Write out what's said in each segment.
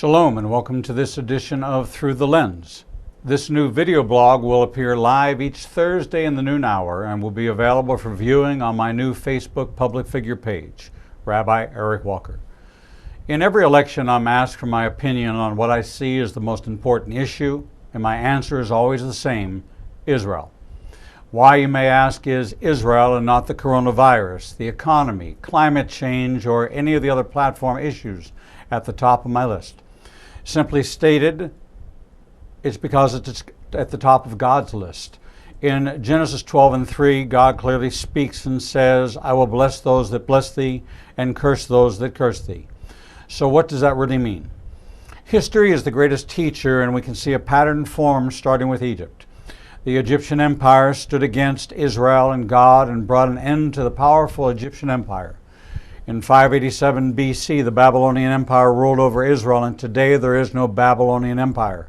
Shalom and welcome to this edition of Through the Lens. This new video blog will appear live each Thursday in the noon hour and will be available for viewing on my new Facebook public figure page, Rabbi Eric Walker. In every election, I'm asked for my opinion on what I see as the most important issue, and my answer is always the same: Israel. Why, you may ask, is Israel and not the coronavirus, the economy, climate change, or any of the other platform issues at the top of my list? Simply stated, it's because it's at the top of God's list. In Genesis 12:3, God clearly speaks and says, "I will bless those that bless thee and curse those that curse thee." So what does that really mean? History is the greatest teacher, and we can see a pattern form starting with Egypt. The Egyptian Empire stood against Israel and God and brought an end to the powerful Egyptian Empire. In 587 BC, the Babylonian Empire ruled over Israel, and today there is no Babylonian Empire.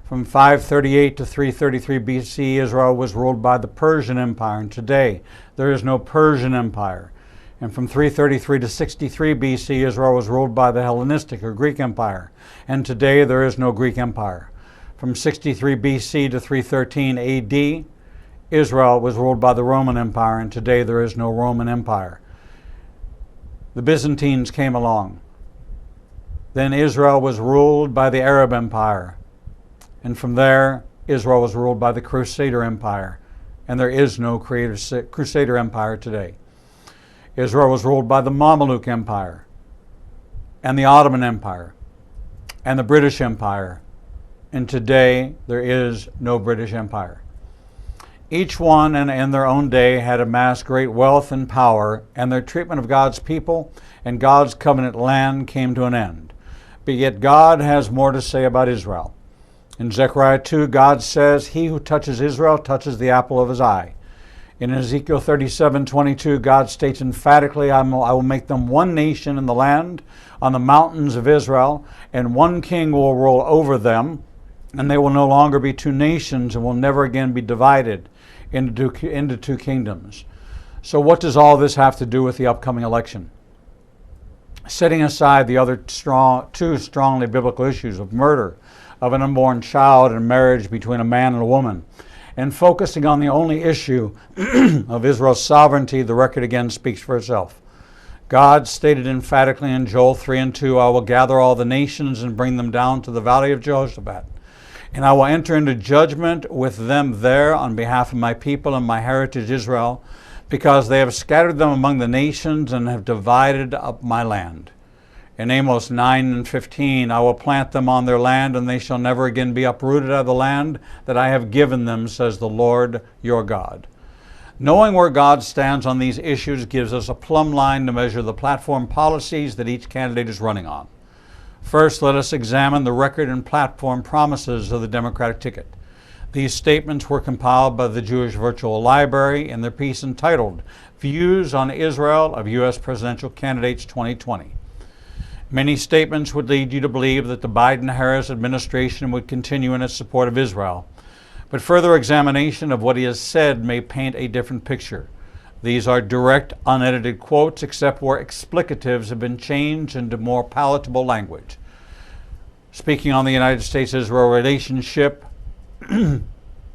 From 538 to 333 BC, Israel was ruled by the Persian Empire, and today there is no Persian Empire. And from 333 to 63 BC, Israel was ruled by the Hellenistic or Greek Empire, and today there is no Greek Empire. From 63 BC to 313 AD, Israel was ruled by the Roman Empire, and today there is no Roman Empire. The Byzantines came along. Then Israel was ruled by the Arab Empire, and from there, Israel was ruled by the Crusader Empire, and there is no Crusader Empire today. Israel was ruled by the Mamluk Empire, and the Ottoman Empire, and the British Empire, and today there is no British Empire. Each one in their own day had amassed great wealth and power, and their treatment of God's people and God's covenant land came to an end. But yet God has more to say about Israel. In Zechariah 2, God says, "He who touches Israel touches the apple of his eye." In Ezekiel 37:22, God states emphatically, I will make them one nation in the land on the mountains of Israel, and one king will rule over them, and they will no longer be two nations and will never again be divided into two kingdoms. So what does all this have to do with the upcoming election? Setting aside the other two strongly biblical issues of murder of an unborn child and marriage between a man and a woman, and focusing on the only issue of Israel's sovereignty, the record again speaks for itself. God stated emphatically in Joel 3:2, "I will gather all the nations and bring them down to the valley of Jehoshaphat, and I will enter into judgment with them there on behalf of my people and my heritage Israel, because they have scattered them among the nations and have divided up my land." In Amos 9:15, "I will plant them on their land, and they shall never again be uprooted out of the land that I have given them, says the Lord your God." Knowing where God stands on these issues gives us a plumb line to measure the platform policies that each candidate is running on. First, let us examine the record and platform promises of the Democratic ticket. These statements were compiled by the Jewish Virtual Library in their piece entitled "Views on Israel of U.S. Presidential Candidates 2020. Many statements would lead you to believe that the Biden-Harris administration would continue in its support of Israel, but further examination of what he has said may paint a different picture. These are direct, unedited quotes, except where explicatives have been changed into more palatable language. Speaking on the United States-Israel relationship,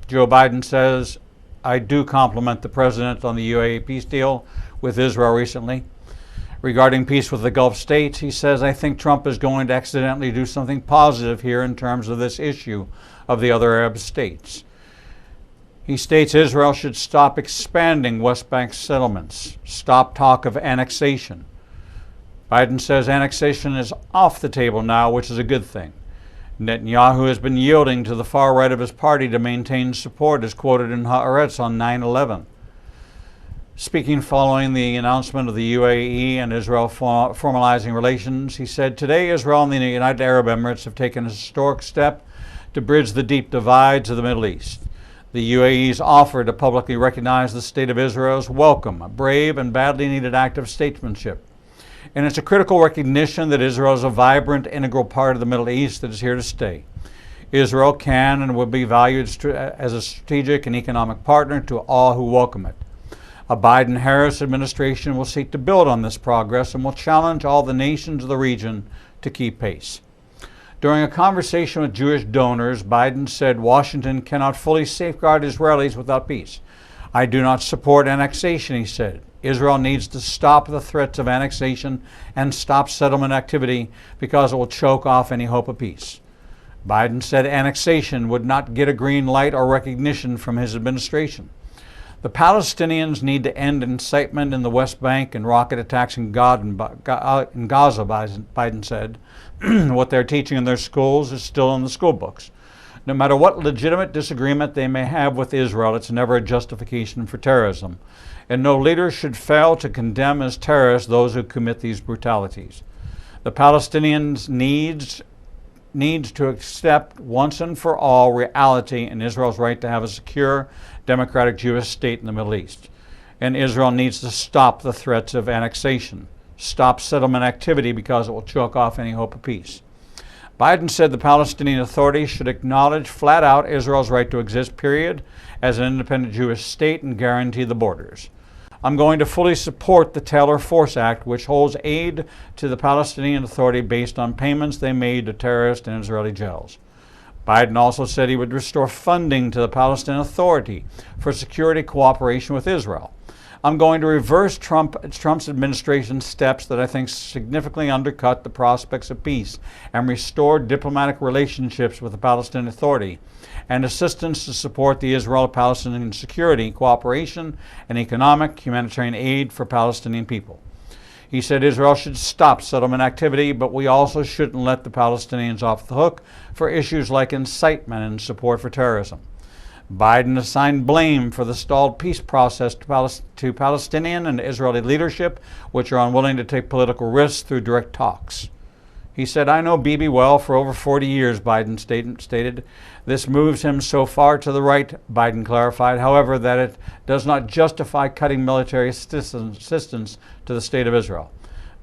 Joe Biden says, "I do compliment the president on the UAE peace deal with Israel recently. Regarding peace with the Gulf states, he says, I think Trump is going to accidentally do something positive here in terms of this issue of the other Arab states." He states Israel should stop expanding West Bank settlements, stop talk of annexation. Biden says annexation is off the table now, which is a good thing. Netanyahu has been yielding to the far right of his party to maintain support, as quoted in Haaretz on 9/11. Speaking following the announcement of the UAE and Israel formalizing relations, he said, "Today Israel and the United Arab Emirates have taken a historic step to bridge the deep divides of the Middle East. The UAE's offer to publicly recognize the State of Israel is welcome, a brave and badly needed act of statesmanship. And it's a critical recognition that Israel is a vibrant, integral part of the Middle East that is here to stay. Israel can and will be valued as a strategic and economic partner to all who welcome it. A Biden-Harris administration will seek to build on this progress and will challenge all the nations of the region to keep pace." During a conversation with Jewish donors, Biden said Washington cannot fully safeguard Israelis without peace. I do not support annexation, he said. Israel needs to stop the threats of annexation and stop settlement activity because it will choke off any hope of peace. Biden said annexation would not get a green light or recognition from his administration. The Palestinians need to end incitement in the West Bank and rocket attacks in Gaza, Biden said. What they're teaching in their schools is still in the school books. No matter what legitimate disagreement they may have with Israel, it's never a justification for terrorism. And no leader should fail to condemn as terrorists those who commit these brutalities. The Palestinians needs to accept once and for all reality in Israel's right to have a secure, democratic Jewish state in the Middle East. And Israel needs to stop the threats of annexation, stop settlement activity because it will choke off any hope of peace. Biden said the Palestinian Authority should acknowledge flat out Israel's right to exist, period, as an independent Jewish state and guarantee the borders. I'm going to fully support the Taylor Force Act, which holds aid to the Palestinian Authority based on payments they made to terrorists in Israeli jails. Biden also said he would restore funding to the Palestinian Authority for security cooperation with Israel. I'm going to reverse Trump's administration's steps that I think significantly undercut the prospects of peace and restore diplomatic relationships with the Palestinian Authority and assistance to support the Israel-Palestinian security, cooperation, and economic humanitarian aid for Palestinian people. He said Israel should stop settlement activity, but we also shouldn't let the Palestinians off the hook for issues like incitement and support for terrorism. Biden assigned blame for the stalled peace process to Palestinian and Israeli leadership, which are unwilling to take political risks through direct talks. He said, I know Bibi well for over 40 years, Biden stated. This moves him so far to the right, Biden clarified, however, that it does not justify cutting military assistance to the state of Israel.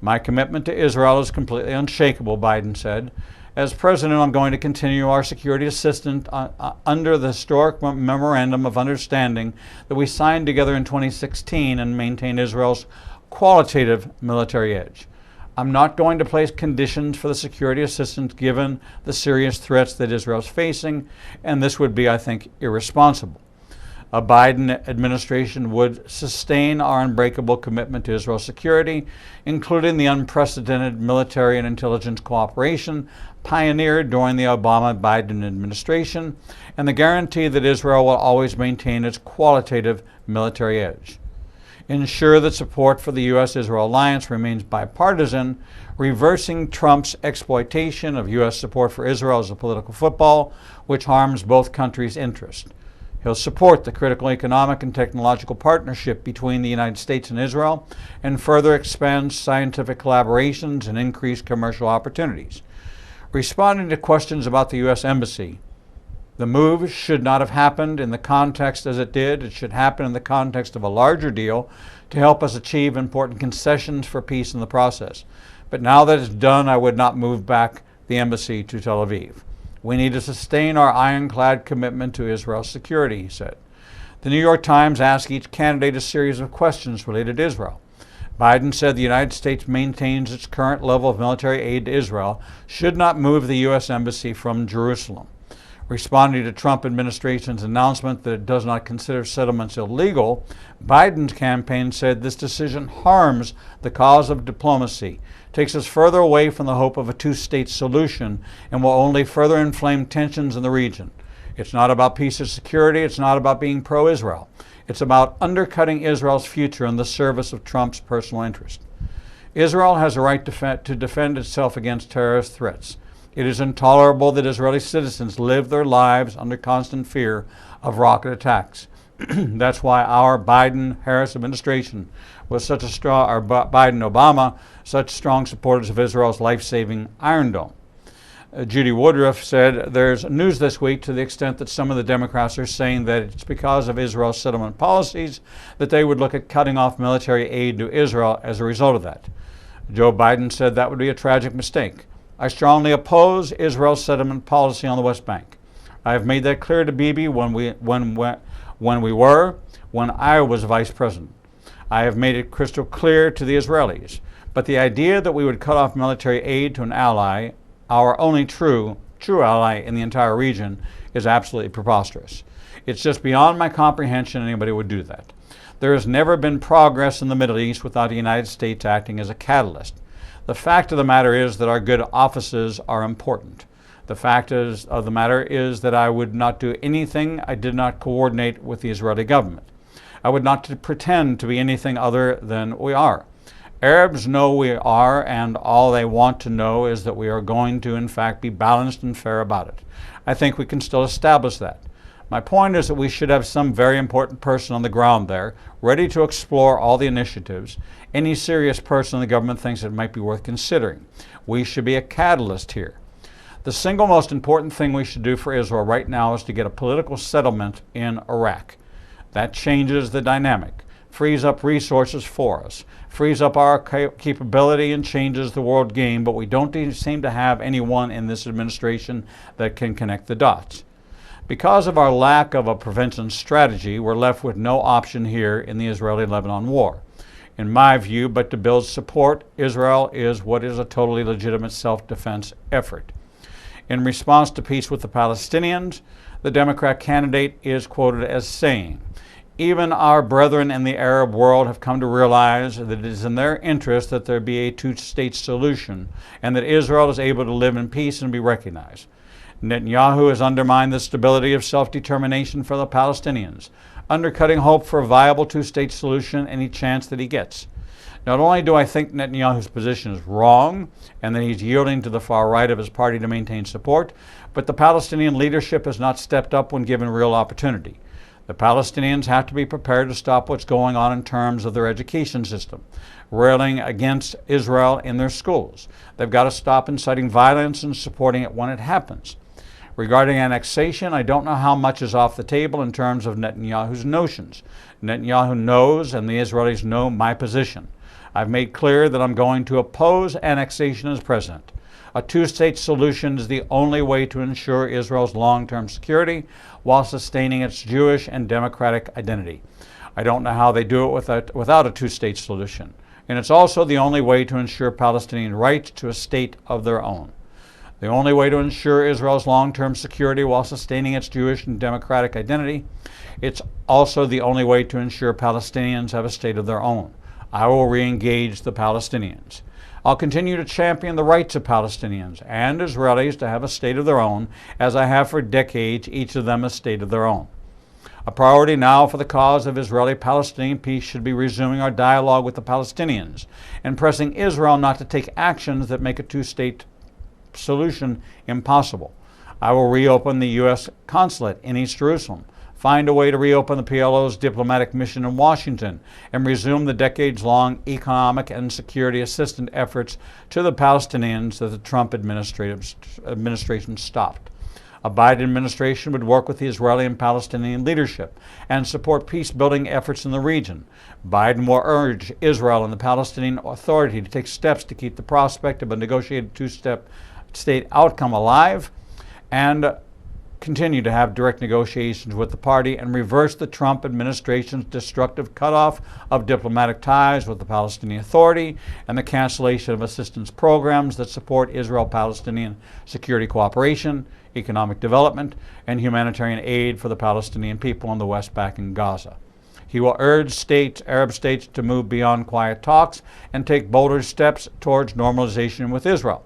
My commitment to Israel is completely unshakable, Biden said. As president, I'm going to continue our security assistance under the historic memorandum of understanding that we signed together in 2016 and maintain Israel's qualitative military edge. I'm not going to place conditions for the security assistance given the serious threats that Israel is facing, and this would be, I think, irresponsible. A Biden administration would sustain our unbreakable commitment to Israel's security, including the unprecedented military and intelligence cooperation pioneered during the Obama-Biden administration, and the guarantee that Israel will always maintain its qualitative military edge. Ensure that support for the U.S.-Israel alliance remains bipartisan, reversing Trump's exploitation of U.S. support for Israel as a political football, which harms both countries' interests. He'll support the critical economic and technological partnership between the United States and Israel and further expand scientific collaborations and increase commercial opportunities. Responding to questions about the U.S. Embassy, the move should not have happened in the context as it did. It should happen in the context of a larger deal to help us achieve important concessions for peace in the process. But now that it's done, I would not move back the embassy to Tel Aviv. We need to sustain our ironclad commitment to Israel's security, he said. The New York Times asked each candidate a series of questions related to Israel. Biden said the United States maintains its current level of military aid to Israel, should not move the U.S. Embassy from Jerusalem. Responding to Trump administration's announcement that it does not consider settlements illegal, Biden's campaign said this decision harms the cause of diplomacy, takes us further away from the hope of a two-state solution, and will only further inflame tensions in the region. It's not about peace or security. It's not about being pro-Israel. It's about undercutting Israel's future in the service of Trump's personal interest. Israel has a right to defend itself against terrorist threats. It is intolerable that Israeli citizens live their lives under constant fear of rocket attacks. That's why our Biden-Harris administration was such a strong, our Biden-Obama, such strong supporters of Israel's life-saving Iron Dome. Judy Woodruff said, there's news this week to the extent that some of the Democrats are saying that it's because of Israel's settlement policies that they would look at cutting off military aid to Israel as a result of that. Joe Biden said that would be a tragic mistake. I strongly oppose Israel's settlement policy on the West Bank. I have made that clear to Bibi when I was vice president. I have made it crystal clear to the Israelis. But the idea that we would cut off military aid to an ally, our only true ally in the entire region, is absolutely preposterous. It's just beyond my comprehension anybody would do that. There has never been progress in the Middle East without the United States acting as a catalyst. The fact of the matter is that our good offices are important. The fact of the matter is that I would not do anything I did not coordinate with the Israeli government. I would not pretend to be anything other than we are. Arabs know we are, and all they want to know is that we are going to, in fact, be balanced and fair about it. I think we can still establish that. My point is that we should have some very important person on the ground there, ready to explore all the initiatives. Any serious person in the government thinks it might be worth considering. We should be a catalyst here. The single most important thing we should do for Israel right now is to get a political settlement in Iraq. That changes the dynamic, frees up resources for us, frees up our capability, and changes the world game, but we don't seem to have anyone in this administration that can connect the dots. Because of our lack of a prevention strategy, we're left with no option here in the Israeli-Lebanon war. In my view, but to build support, Israel is what is a totally legitimate self-defense effort. In response to peace with the Palestinians, the Democrat candidate is quoted as saying, "Even our brethren in the Arab world have come to realize that it is in their interest that there be a two-state solution and that Israel is able to live in peace and be recognized. Netanyahu has undermined the stability of self-determination for the Palestinians, undercutting hope for a viable two-state solution any chance that he gets. Not only do I think Netanyahu's position is wrong and that he's yielding to the far right of his party to maintain support, but the Palestinian leadership has not stepped up when given real opportunity. The Palestinians have to be prepared to stop what's going on in terms of their education system, railing against Israel in their schools. They've got to stop inciting violence and supporting it when it happens. Regarding annexation, I don't know how much is off the table in terms of Netanyahu's notions. Netanyahu knows, and the Israelis know, my position. I've made clear that I'm going to oppose annexation as president. A two-state solution is the only way to ensure Israel's long-term security while sustaining its Jewish and democratic identity. I don't know how they do it without a two-state solution. And it's also the only way to ensure Palestinian rights to a state of their own. The only way to ensure Israel's long-term security while sustaining its Jewish and democratic identity. It's also the only way to ensure Palestinians have a state of their own. I will re-engage the Palestinians. I'll continue to champion the rights of Palestinians and Israelis to have a state of their own, as I have for decades, each of them a state of their own. A priority now for the cause of Israeli-Palestinian peace should be resuming our dialogue with the Palestinians and pressing Israel not to take actions that make a two-state solution impossible. I will reopen the U.S. consulate in East Jerusalem, find a way to reopen the PLO's diplomatic mission in Washington, and resume the decades-long economic and security assistance efforts to the Palestinians that the Trump administration stopped. A Biden administration would work with the Israeli and Palestinian leadership and support peace-building efforts in the region. Biden will urge Israel and the Palestinian Authority to take steps to keep the prospect of a negotiated two-state outcome alive and continue to have direct negotiations with the party and reverse the Trump administration's destructive cutoff of diplomatic ties with the Palestinian Authority and the cancellation of assistance programs that support Israel-Palestinian security cooperation, economic development, and humanitarian aid for the Palestinian people in the West Bank and Gaza. He will urge Arab states to move beyond quiet talks and take bolder steps towards normalization with Israel.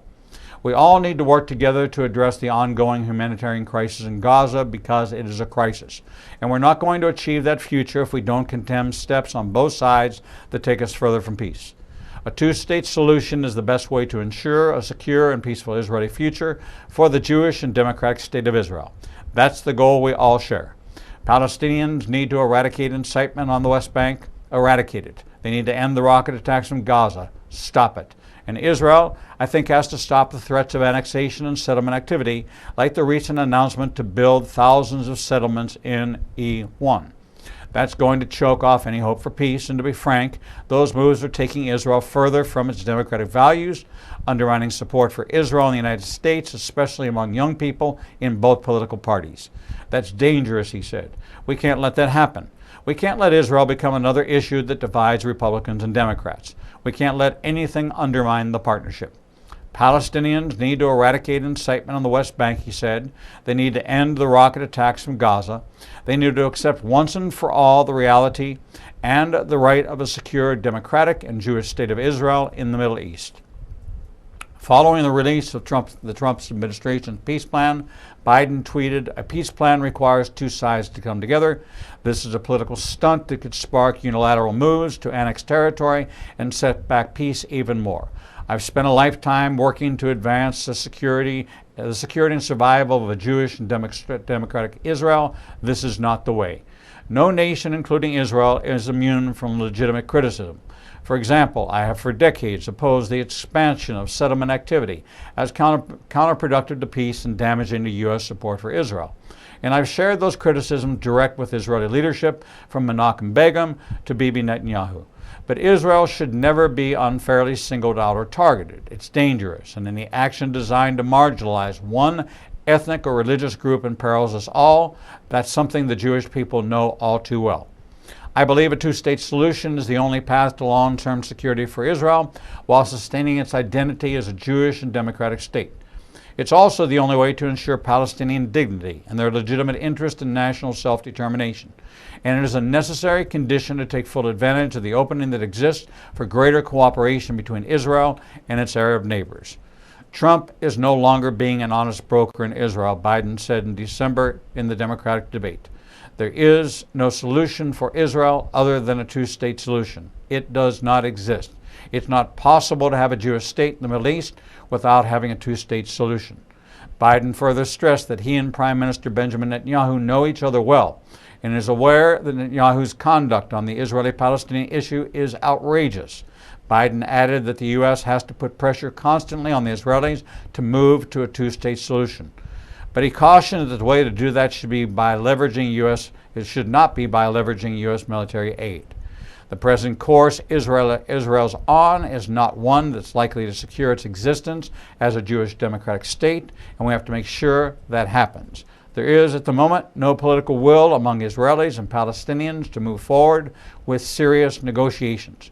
We all need to work together to address the ongoing humanitarian crisis in Gaza because it is a crisis. And we're not going to achieve that future if we don't condemn steps on both sides that take us further from peace. A two-state solution is the best way to ensure a secure and peaceful Israeli future for the Jewish and democratic state of Israel. That's the goal we all share. Palestinians need to eradicate incitement on the West Bank. Eradicate it. They need to end the rocket attacks from Gaza. Stop it. And Israel, I think, has to stop the threats of annexation and settlement activity, like the recent announcement to build thousands of settlements in E1. That's going to choke off any hope for peace, and to be frank, those moves are taking Israel further from its democratic values, undermining support for Israel in the United States, especially among young people in both political parties. That's dangerous, he said. We can't let that happen. We can't let Israel become another issue that divides Republicans and Democrats. We can't let anything undermine the partnership. Palestinians need to eradicate incitement on the West Bank, he said. They need to end the rocket attacks from Gaza. They need to accept once and for all the reality and the right of a secure, democratic, and Jewish state of Israel in the Middle East. Following the release of the Trump administration's peace plan, Biden tweeted, "A peace plan requires two sides to come together. This is a political stunt that could spark unilateral moves to annex territory and set back peace even more. I've spent a lifetime working to advance the security and survival of a Jewish and democratic Israel. This is not the way. No nation, including Israel, is immune from legitimate criticism. For example, I have for decades opposed the expansion of settlement activity as counterproductive to peace and damaging to U.S. support for Israel. And I've shared those criticisms direct with Israeli leadership, from Menachem Begin to Bibi Netanyahu. But Israel should never be unfairly singled out or targeted. It's dangerous, and any action designed to marginalize one ethnic or religious group imperils us all. That's something the Jewish people know all too well. I believe a two-state solution is the only path to long-term security for Israel while sustaining its identity as a Jewish and democratic state. It's also the only way to ensure Palestinian dignity and their legitimate interest in national self-determination. And it is a necessary condition to take full advantage of the opening that exists for greater cooperation between Israel and its Arab neighbors. Trump is no longer being an honest broker in Israel, Biden said in December in the Democratic debate. There is no solution for Israel other than a two-state solution. It does not exist. It's not possible to have a Jewish state in the Middle East without having a two-state solution. Biden further stressed that he and Prime Minister Benjamin Netanyahu know each other well and is aware that Netanyahu's conduct on the Israeli-Palestinian issue is outrageous. Biden added that the U.S. has to put pressure constantly on the Israelis to move to a two-state solution. But he cautioned that the way to do that should not be by leveraging U.S. military aid. The present course Israel's on is not one that's likely to secure its existence as a Jewish democratic state, and we have to make sure that happens. There is, at the moment, no political will among Israelis and Palestinians to move forward with serious negotiations.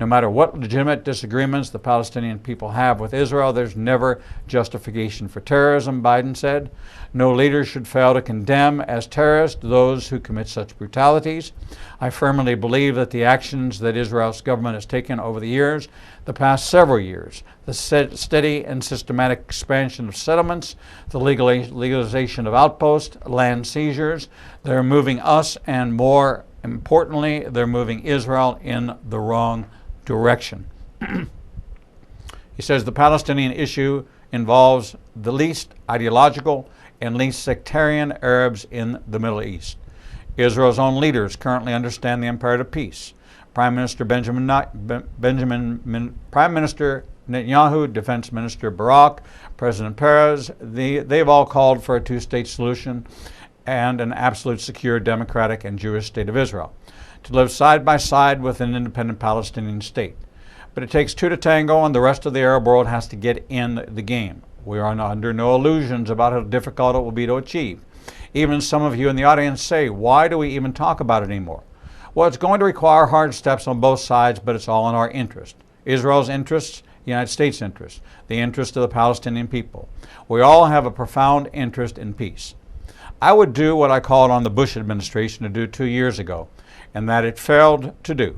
No matter what legitimate disagreements the Palestinian people have with Israel, there's never justification for terrorism, Biden said. No leader should fail to condemn as terrorists those who commit such brutalities. I firmly believe that the actions that Israel's government has taken over the years, the past several years, the steady and systematic expansion of settlements, the legalization of outposts, land seizures, they're moving us, and more importantly, they're moving Israel in the wrong direction. He says the Palestinian issue involves the least ideological and least sectarian Arabs in the Middle East. Israel's own leaders currently understand the imperative of peace. Prime Minister Netanyahu, Defense Minister Barak, President Perez, they've all called for a two-state solution and an absolute secure democratic and Jewish state of Israel to live side by side with an independent Palestinian state. But it takes two to tango, and the rest of the Arab world has to get in the game. We are under no illusions about how difficult it will be to achieve. Even some of you in the audience say, why do we even talk about it anymore? Well, it's going to require hard steps on both sides, but it's all in our interest. Israel's interests, the United States' interests, the interest of the Palestinian people. We all have a profound interest in peace. I would do what I called on the Bush administration to do 2 years ago, and that it failed to do.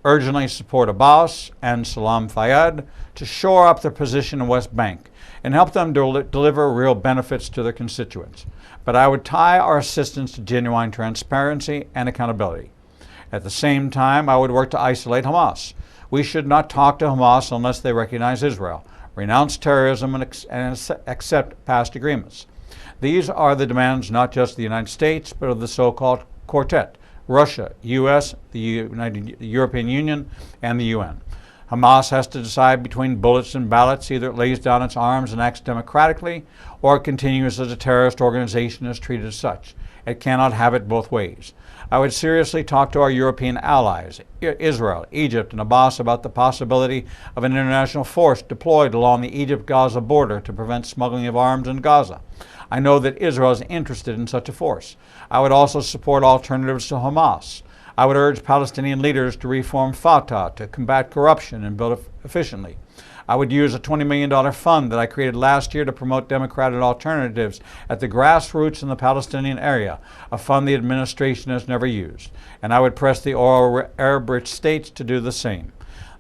Urgently support Abbas and Salam Fayyad to shore up their position in West Bank and help them deliver real benefits to their constituents. But I would tie our assistance to genuine transparency and accountability. At the same time, I would work to isolate Hamas. We should not talk to Hamas unless they recognize Israel, renounce terrorism, and accept past agreements. These are the demands not just of the United States, but of the so-called quartet: Russia, U.S., the European Union, and the UN. Hamas has to decide between bullets and ballots. Either it lays down its arms and acts democratically, or it continues as a terrorist organization and is treated as such. It cannot have it both ways. I would seriously talk to our European allies, Israel, Egypt, and Abbas, about the possibility of an international force deployed along the Egypt-Gaza border to prevent smuggling of arms in Gaza. I know that Israel is interested in such a force. I would also support alternatives to Hamas. I would urge Palestinian leaders to reform Fatah to combat corruption and build efficiently. I would use a $20 million fund that I created last year to promote democratic alternatives at the grassroots in the Palestinian area, a fund the administration has never used. And I would press the oil Arab-rich states to do the same.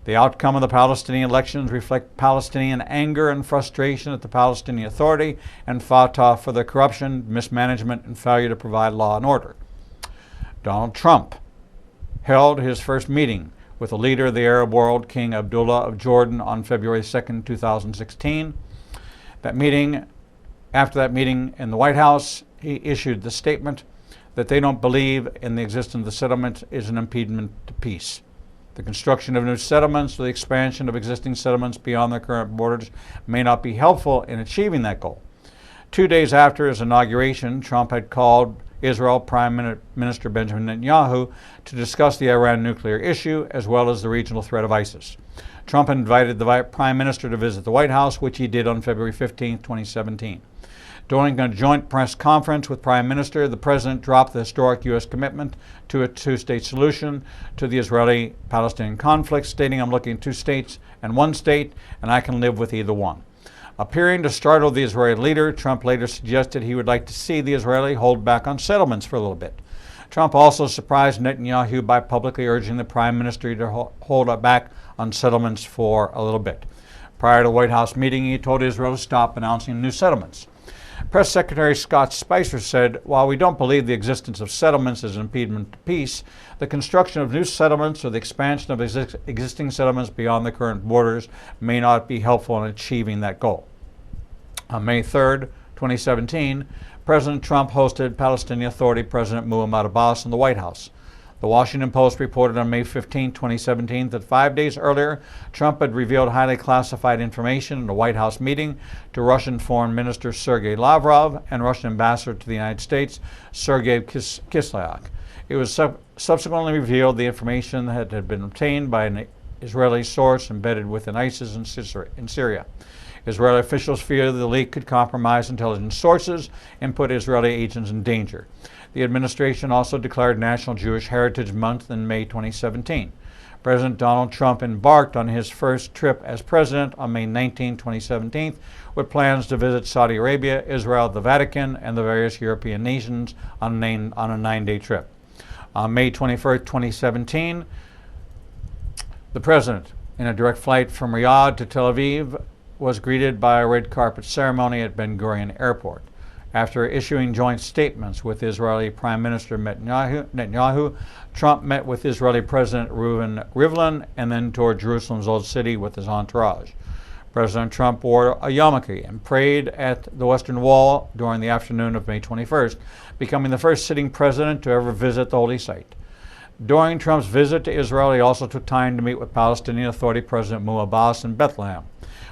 The outcome of the Palestinian elections reflect Palestinian anger and frustration at the Palestinian Authority and Fatah for their corruption, mismanagement, and failure to provide law and order. Donald Trump held his first meeting with the leader of the Arab world, King Abdullah of Jordan, on February 2nd, 2016. After that meeting in the White House, he issued the statement that they don't believe in the existence of the settlement is an impediment to peace. The construction of new settlements or the expansion of existing settlements beyond their current borders may not be helpful in achieving that goal. 2 days after his inauguration, Trump had called Israel Prime Minister Benjamin Netanyahu to discuss the Iran nuclear issue as well as the regional threat of ISIS. Trump invited the Prime Minister to visit the White House, which he did on February 15, 2017. During a joint press conference with Prime Minister, the President dropped the historic U.S. commitment to a two-state solution to the Israeli-Palestinian conflict, stating, "I'm looking at 2 states and 1 state, and I can live with either one." Appearing to startle the Israeli leader, Trump later suggested he would like to see the Israeli hold back on settlements for a little bit. Trump also surprised Netanyahu by publicly urging the Prime Minister to hold back on settlements for a little bit. Prior to the White House meeting, he told Israel to stop announcing new settlements. Press Secretary Scott Spicer said, "While we don't believe the existence of settlements is an impediment to peace, the construction of new settlements or the expansion of existing settlements beyond the current borders may not be helpful in achieving that goal." On May 3rd, 2017, President Trump hosted Palestinian Authority President Mahmoud Abbas in the White House. The Washington Post reported on May 15, 2017, that 5 days earlier, Trump had revealed highly classified information in a White House meeting to Russian Foreign Minister Sergei Lavrov and Russian Ambassador to the United States, Sergei Kislyak. It was subsequently revealed the information that had been obtained by an Israeli source embedded within ISIS in Syria. Israeli officials fear the leak could compromise intelligence sources and put Israeli agents in danger. The administration also declared National Jewish Heritage Month in May 2017. President Donald Trump embarked on his first trip as president on May 19, 2017, with plans to visit Saudi Arabia, Israel, the Vatican, and the various European nations on a 9-day trip. On May 21, 2017, the president, in a direct flight from Riyadh to Tel Aviv, was greeted by a red carpet ceremony at Ben Gurion Airport. After issuing joint statements with Israeli Prime Minister Netanyahu, Trump met with Israeli President Reuven Rivlin and then toured Jerusalem's Old City with his entourage. President Trump wore a yarmulke and prayed at the Western Wall during the afternoon of May 21st, becoming the first sitting president to ever visit the holy site. During Trump's visit to Israel, he also took time to meet with Palestinian Authority President Mahmoud Abbas in Bethlehem.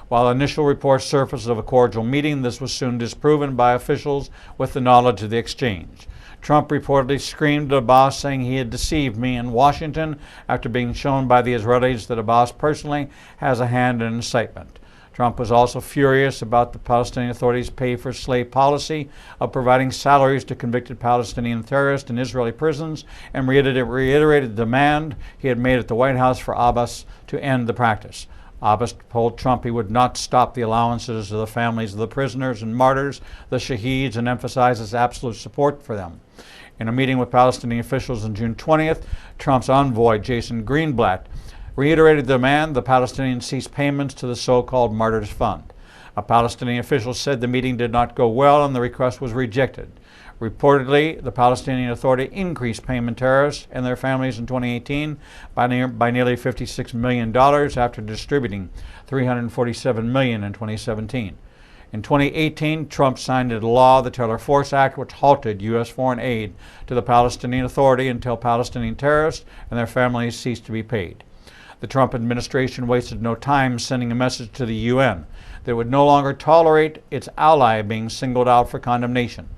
While initial reports surfaced of a cordial meeting, this was soon disproven by officials with the knowledge of the exchange. Trump reportedly screamed at Abbas, saying he had deceived me in Washington after being shown by the Israelis that Abbas personally has a hand in incitement. Trump was also furious about the Palestinian Authority's pay-for-slave policy of providing salaries to convicted Palestinian terrorists in Israeli prisons and reiterated the demand he had made at the White House for Abbas to end the practice. Abbas told Trump he would not stop the allowances to the families of the prisoners and martyrs, the shaheeds, and emphasized his absolute support for them. In a meeting with Palestinian officials on June 20th, Trump's envoy, Jason Greenblatt, reiterated the demand the Palestinians cease payments to the so-called Martyrs Fund. A Palestinian official said the meeting did not go well and the request was rejected. Reportedly, the Palestinian Authority increased payment terrorists and their families in 2018 by nearly $56 million after distributing $347 million in 2017. In 2018, Trump signed into law the Taylor Force Act, which halted U.S. foreign aid to the Palestinian Authority until Palestinian terrorists and their families ceased to be paid. The Trump administration wasted no time sending a message to the UN that it would no longer tolerate its ally being singled out for condemnation.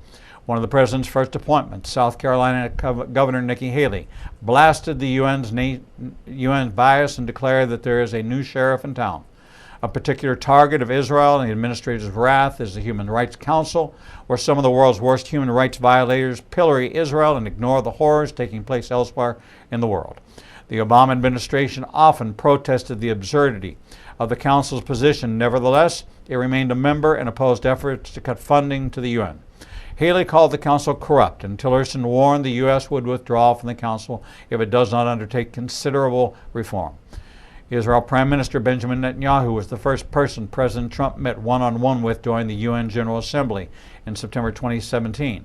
One of the president's first appointments, South Carolina Governor Nikki Haley, blasted the UN's bias and declared that there is a new sheriff in town. A particular target of Israel and the administrator's wrath is the Human Rights Council, where some of the world's worst human rights violators pillory Israel and ignore the horrors taking place elsewhere in the world. The Obama administration often protested the absurdity of the Council's position. Nevertheless, it remained a member and opposed efforts to cut funding to the UN. Haley called the Council corrupt, and Tillerson warned the U.S. would withdraw from the Council if it does not undertake considerable reform. Israel Prime Minister Benjamin Netanyahu was the first person President Trump met one-on-one with during the UN General Assembly in September 2017.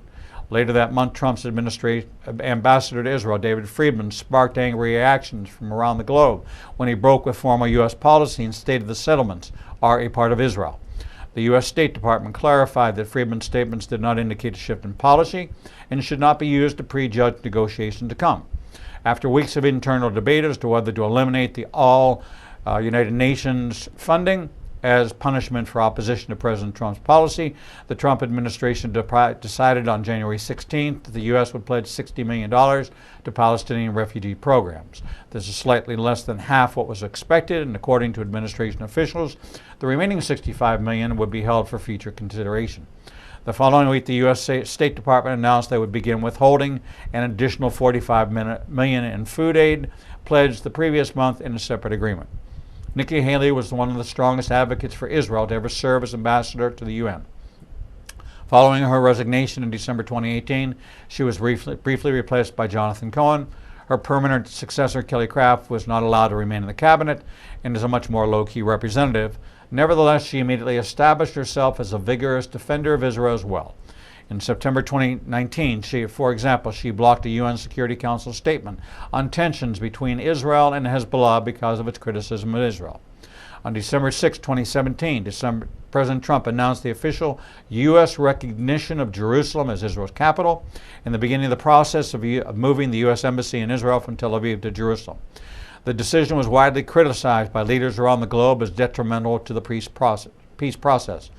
Later that month, Trump's ambassador to Israel, David Friedman, sparked angry reactions from around the globe when he broke with formal U.S. policy and stated the settlements are a part of Israel. The U.S. State Department clarified that Friedman's statements did not indicate a shift in policy and should not be used to prejudge negotiations to come. After weeks of internal debate as to whether to eliminate the United Nations funding as punishment for opposition to President Trump's policy, the Trump administration decided on January 16th that the U.S. would pledge $60 million to Palestinian refugee programs. This is slightly less than half what was expected, and according to administration officials, the remaining $65 million would be held for future consideration. The following week, the U.S. State Department announced they would begin withholding an additional $45 million in food aid pledged the previous month in a separate agreement. Nikki Haley was one of the strongest advocates for Israel to ever serve as ambassador to the UN. Following her resignation in December 2018, she was briefly replaced by Jonathan Cohen. Her permanent successor, Kelly Craft, was not allowed to remain in the cabinet and is a much more low-key representative. Nevertheless, she immediately established herself as a vigorous defender of Israel as well. In September 2019, for example, she blocked a UN Security Council statement on tensions between Israel and Hezbollah because of its criticism of Israel. On December 6, 2017, President Trump announced the official U.S. recognition of Jerusalem as Israel's capital and the beginning of the process of moving the U.S. Embassy in Israel from Tel Aviv to Jerusalem. The decision was widely criticized by leaders around the globe as detrimental to the peace process.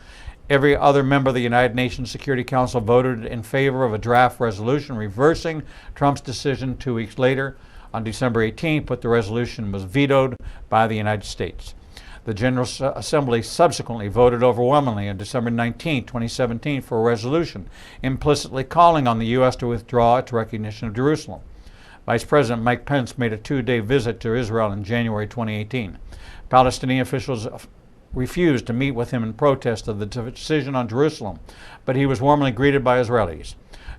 Every other member of the United Nations Security Council voted in favor of a draft resolution reversing Trump's decision 2 weeks later. On December 18th, but the resolution was vetoed by the United States. The General Assembly subsequently voted overwhelmingly on December 19, 2017 for a resolution implicitly calling on the U.S. to withdraw its recognition of Jerusalem. Vice President Mike Pence made a 2-day visit to Israel in January 2018. Palestinian officials refused to meet with him in protest of the decision on Jerusalem, but he was warmly greeted by Israelis.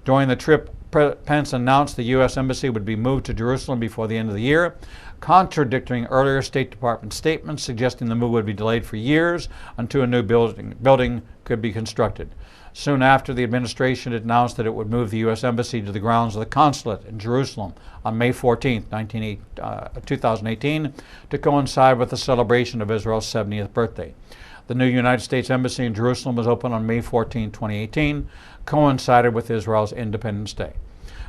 During the trip, Pence announced the U.S. Embassy would be moved to Jerusalem before the end of the year, contradicting earlier State Department statements suggesting the move would be delayed for years until a new building could be constructed. Soon after, the administration announced that it would move the U.S. Embassy to the grounds of the consulate in Jerusalem on May 14, 2018, to coincide with the celebration of Israel's 70th birthday. The new United States Embassy in Jerusalem was opened on May 14, 2018, coincided with Israel's Independence Day.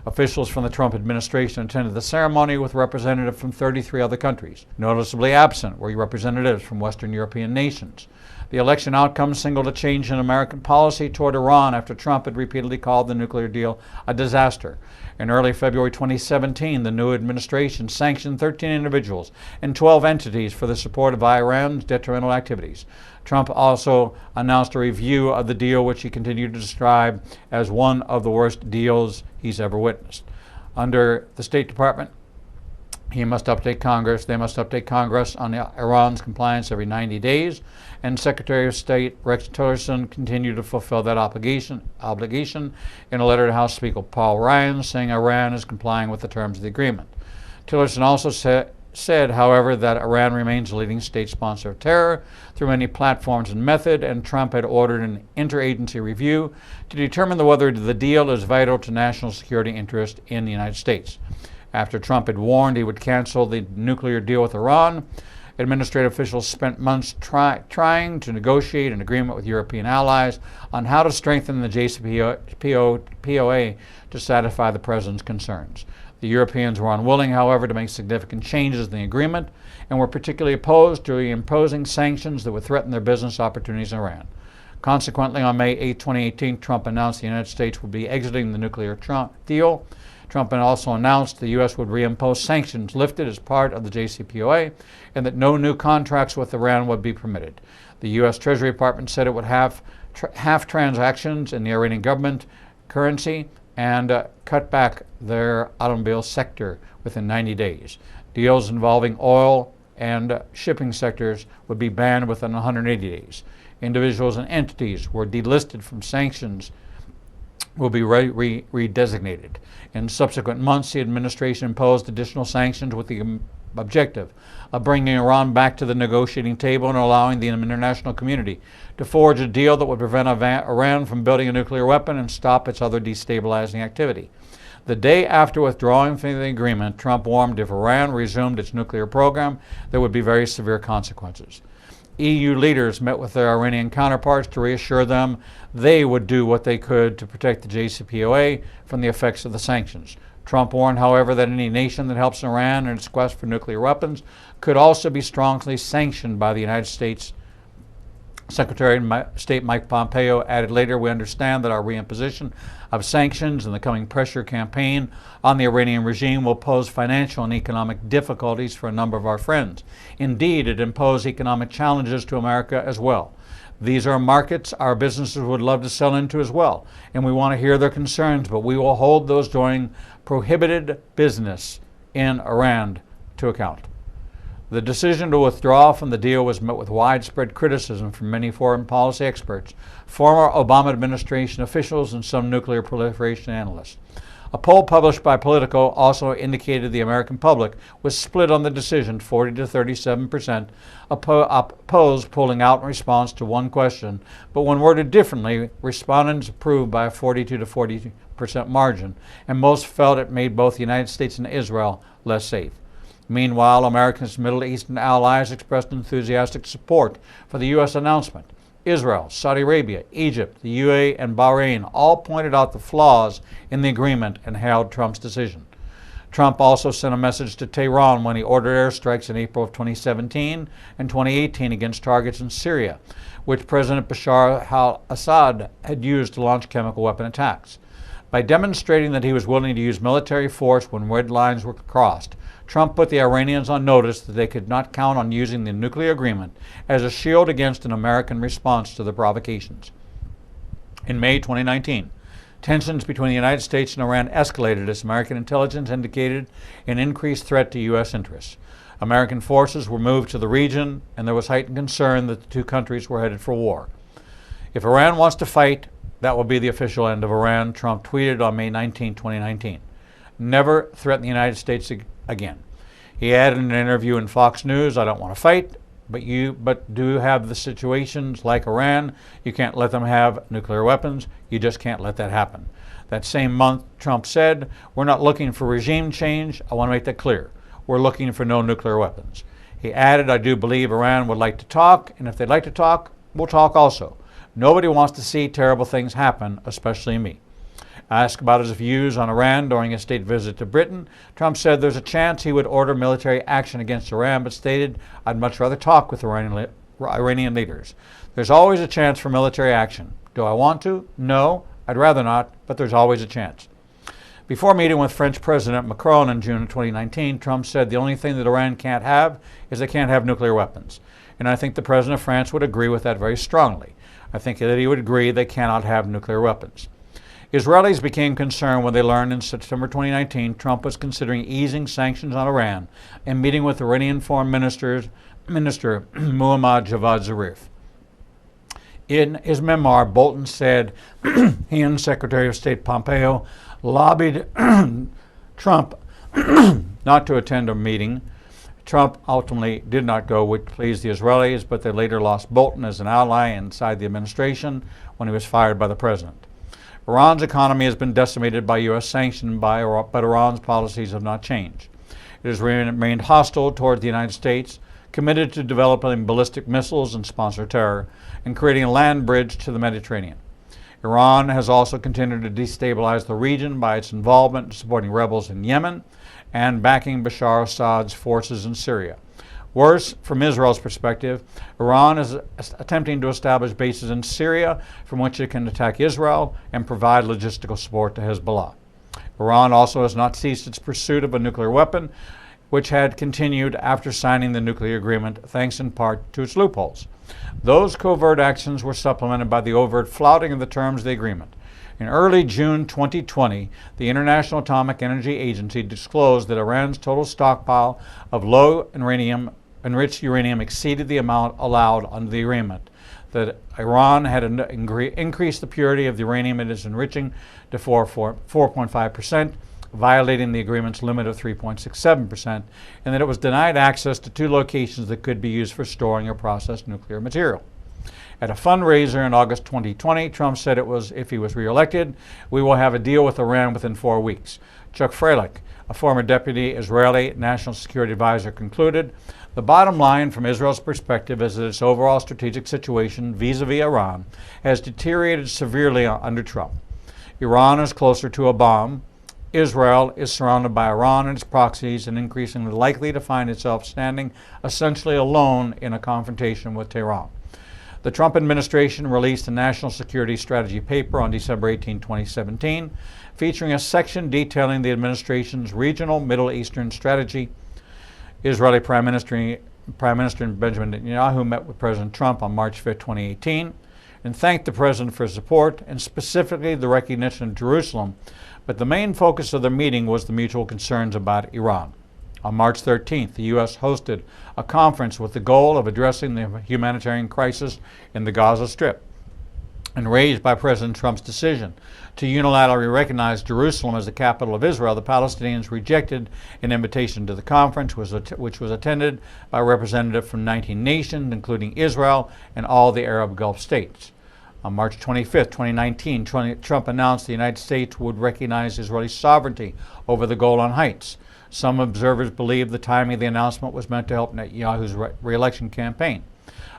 Officials from the Trump administration attended the ceremony with representatives from 33 other countries. Noticeably absent were representatives from Western European nations. The election outcome signaled a change in American policy toward Iran after Trump had repeatedly called the nuclear deal a disaster. In early February 2017, the new administration sanctioned 13 individuals and 12 entities for the support of Iran's detrimental activities. Trump also announced a review of the deal, which he continued to describe as one of the worst deals he's ever witnessed. Under the State Department, they must update Congress on Iran's compliance every 90 days, and Secretary of State Rex Tillerson continued to fulfill that obligation in a letter to House Speaker Paul Ryan, saying Iran is complying with the terms of the agreement. Tillerson also said, however, that Iran remains a leading state sponsor of terror through many platforms and method, and Trump had ordered an interagency review to determine whether the deal is vital to national security interest in the United States. After Trump had warned he would cancel the nuclear deal with Iran, administrative officials spent months trying to negotiate an agreement with European allies on how to strengthen the JCPOA to satisfy the president's concerns. The Europeans were unwilling, however, to make significant changes in the agreement and were particularly opposed to imposing sanctions that would threaten their business opportunities in Iran. Consequently, on May 8, 2018, Trump announced the United States would be exiting the nuclear deal. Trump also announced the U.S. would reimpose sanctions lifted as part of the JCPOA and that no new contracts with Iran would be permitted. The U.S. Treasury Department said it would have half transactions in the Iranian government currency and cut back their automobile sector within 90 days. Deals involving oil and shipping sectors would be banned within 180 days. Individuals and entities were delisted from sanctions will be redesignated. In subsequent months, the administration imposed additional sanctions with the objective of bringing Iran back to the negotiating table and allowing the international community to forge a deal that would prevent Iran from building a nuclear weapon and stop its other destabilizing activity. The day after withdrawing from the agreement, Trump warned if Iran resumed its nuclear program, there would be very severe consequences. EU leaders met with their Iranian counterparts to reassure them they would do what they could to protect the JCPOA from the effects of the sanctions. Trump warned, however, that any nation that helps Iran in its quest for nuclear weapons could also be strongly sanctioned by the United States. Secretary of State Mike Pompeo added later, "We understand that our reimposition of sanctions and the coming pressure campaign on the Iranian regime will pose financial and economic difficulties for a number of our friends. Indeed, it imposed economic challenges to America as well. These are markets our businesses would love to sell into as well, and we want to hear their concerns, but we will hold those doing prohibited business in Iran to account." The decision to withdraw from the deal was met with widespread criticism from many foreign policy experts, former Obama administration officials, and some nuclear proliferation analysts. A poll published by Politico also indicated the American public was split on the decision. 40 to 37% opposed pulling out in response to one question, but when worded differently, respondents approved by a 42 to 40% margin, and most felt it made both the United States and Israel less safe. Meanwhile, America's Middle Eastern allies expressed enthusiastic support for the U.S. announcement. Israel, Saudi Arabia, Egypt, the UAE, and Bahrain all pointed out the flaws in the agreement and hailed Trump's decision. Trump also sent a message to Tehran when he ordered airstrikes in April of 2017 and 2018 against targets in Syria, which President Bashar al-Assad had used to launch chemical weapon attacks. By demonstrating that he was willing to use military force when red lines were crossed, Trump put the Iranians on notice that they could not count on using the nuclear agreement as a shield against an American response to the provocations. In May 2019, tensions between the United States and Iran escalated as American intelligence indicated an increased threat to U.S. interests. American forces were moved to the region, and there was heightened concern that the two countries were headed for war. "If Iran wants to fight, that will be the official end of Iran," Trump tweeted on May 19, 2019. "Never threaten the United States again." He added in an interview in Fox News, "I don't want to fight, but do have the situations like Iran. You can't let them have nuclear weapons. You just can't let that happen." That same month, Trump said, "We're not looking for regime change. I want to make that clear. We're looking for no nuclear weapons." He added, "I do believe Iran would like to talk, and if they'd like to talk, we'll talk also. Nobody wants to see terrible things happen, especially me." Asked about his views on Iran during a state visit to Britain, Trump said there's a chance he would order military action against Iran, but stated, "I'd much rather talk with Iranian leaders. There's always a chance for military action. Do I want to? No, I'd rather not, but there's always a chance." Before meeting with French President Macron in June of 2019, Trump said the only thing that Iran can't have is they can't have nuclear weapons. And I think the President of France would agree with that very strongly. I think that he would agree they cannot have nuclear weapons. Israelis became concerned when they learned in September 2019 Trump was considering easing sanctions on Iran and meeting with Iranian Foreign Minister Muhammad Javad Zarif. In his memoir, Bolton said he and Secretary of State Pompeo lobbied Trump not to attend a meeting. Trump ultimately did not go, which pleased the Israelis, but they later lost Bolton as an ally inside the administration when he was fired by the president. Iran's economy has been decimated by U.S. sanctions, but Iran's policies have not changed. It has remained hostile toward the United States, committed to developing ballistic missiles and sponsor terror, and creating a land bridge to the Mediterranean. Iran has also continued to destabilize the region by its involvement in supporting rebels in Yemen and backing Bashar Assad's forces in Syria. Worse, from Israel's perspective, Iran is attempting to establish bases in Syria from which it can attack Israel and provide logistical support to Hezbollah. Iran also has not ceased its pursuit of a nuclear weapon, which had continued after signing the nuclear agreement, thanks in part to its loopholes. Those covert actions were supplemented by the overt flouting of the terms of the agreement. In early June 2020, the International Atomic Energy Agency disclosed that Iran's total stockpile of enriched uranium exceeded the amount allowed under the agreement, that Iran had increased the purity of the uranium it is enriching to 4.5%, violating the agreement's limit of 3.67%, and that it was denied access to 2 locations that could be used for storing or processed nuclear material. At a fundraiser in August 2020, Trump said if he was reelected, we will have a deal with Iran within 4 weeks. Chuck Freilich, a former deputy Israeli national security advisor, concluded, the bottom line from Israel's perspective is that its overall strategic situation vis-a-vis Iran has deteriorated severely under Trump. Iran is closer to a bomb. Israel is surrounded by Iran and its proxies and increasingly likely to find itself standing essentially alone in a confrontation with Tehran. The Trump administration released a national security strategy paper on December 18, 2017, featuring a section detailing the administration's regional Middle Eastern strategy. Israeli Prime Minister Benjamin Netanyahu met with President Trump on March 5, 2018, and thanked the president for his support and specifically the recognition of Jerusalem. But the main focus of the meeting was the mutual concerns about Iran. On March 13th, the U.S. hosted a conference with the goal of addressing the humanitarian crisis in the Gaza Strip. And raised by President Trump's decision to unilaterally recognize Jerusalem as the capital of Israel, the Palestinians rejected an invitation to the conference, which was attended by representatives from 19 nations, including Israel and all the Arab Gulf states. On March 25, 2019, Trump announced the United States would recognize Israeli sovereignty over the Golan Heights. Some observers believe the timing of the announcement was meant to help Netanyahu's re-election campaign.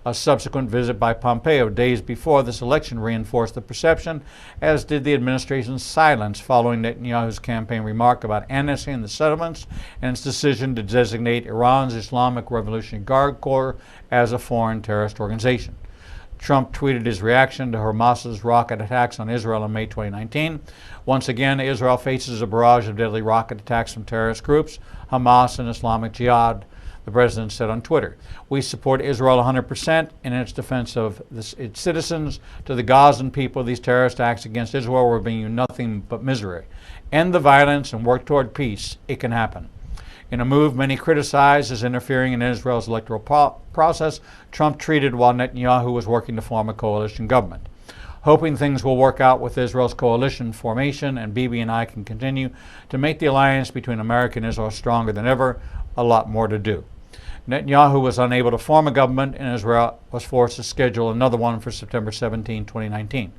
A subsequent visit by Pompeo days before this election reinforced the perception, as did the administration's silence following Netanyahu's campaign remark about amnesty in the settlements and its decision to designate Iran's Islamic Revolutionary Guard Corps as a foreign terrorist organization. Trump tweeted his reaction to Hamas's rocket attacks on Israel in May 2019. Once again, Israel faces a barrage of deadly rocket attacks from terrorist groups, Hamas and Islamic Jihad, the president said on Twitter. We support Israel 100% in its defense of its citizens. To the Gazan people, these terrorist acts against Israel will bring you nothing but misery. End the violence and work toward peace. It can happen. In a move many criticize as interfering in Israel's electoral process, Trump treated while Netanyahu was working to form a coalition government. Hoping things will work out with Israel's coalition formation and Bibi and I can continue to make the alliance between America and Israel stronger than ever, a lot more to do. Netanyahu was unable to form a government and Israel was forced to schedule another one for September 17, 2019.